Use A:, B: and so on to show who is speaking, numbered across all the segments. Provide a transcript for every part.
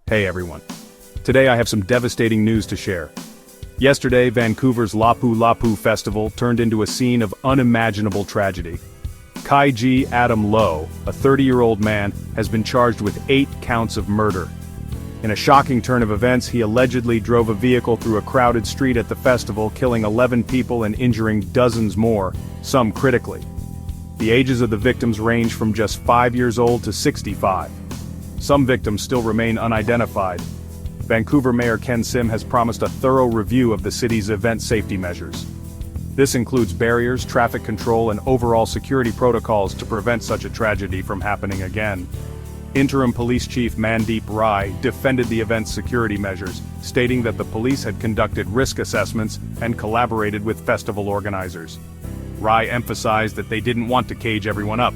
A: Hey everyone. Today I have some devastating news to share. Yesterday, Vancouver's Lapu Lapu Festival turned into a scene of unimaginable tragedy. Kaiji Adam Lowe, a 30-year-old man, has been charged with 8 counts of murder. In a shocking turn of events, he allegedly drove a vehicle through a crowded street at the festival, killing 11 people and injuring dozens more, some critically. The ages of the victims range from just 5 years old to 65. Some victims still remain unidentified. Vancouver Mayor Ken Sim has promised a thorough review of the city's event safety measures. This includes barriers, traffic control, and overall security protocols to prevent such a tragedy from happening again. Interim Police Chief Mandeep Rai defended the event's security measures, stating that the police had conducted risk assessments and collaborated with festival organizers. Rai emphasized that they didn't want to cage everyone up.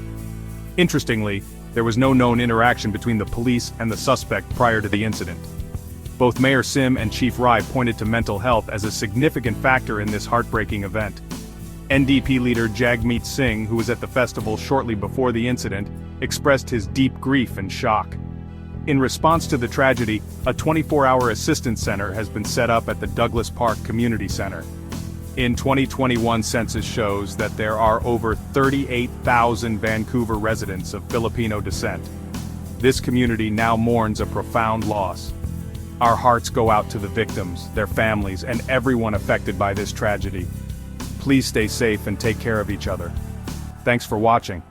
A: Interestingly, there was no known interaction between the police and the suspect prior to the incident. Both Mayor Sim and Chief Rai pointed to mental health as a significant factor in this heartbreaking event. NDP leader Jagmeet Singh, who was at the festival shortly before the incident, expressed his deep grief and shock. In response to the tragedy, a 24-hour assistance center has been set up at the Douglas Park Community Center. In 2021 census shows that there are over 38,000 Vancouver residents of Filipino descent. This community now mourns a profound loss. Our hearts go out to the victims, their families, and everyone affected by this tragedy. Please stay safe and take care of each other. Thanks for watching.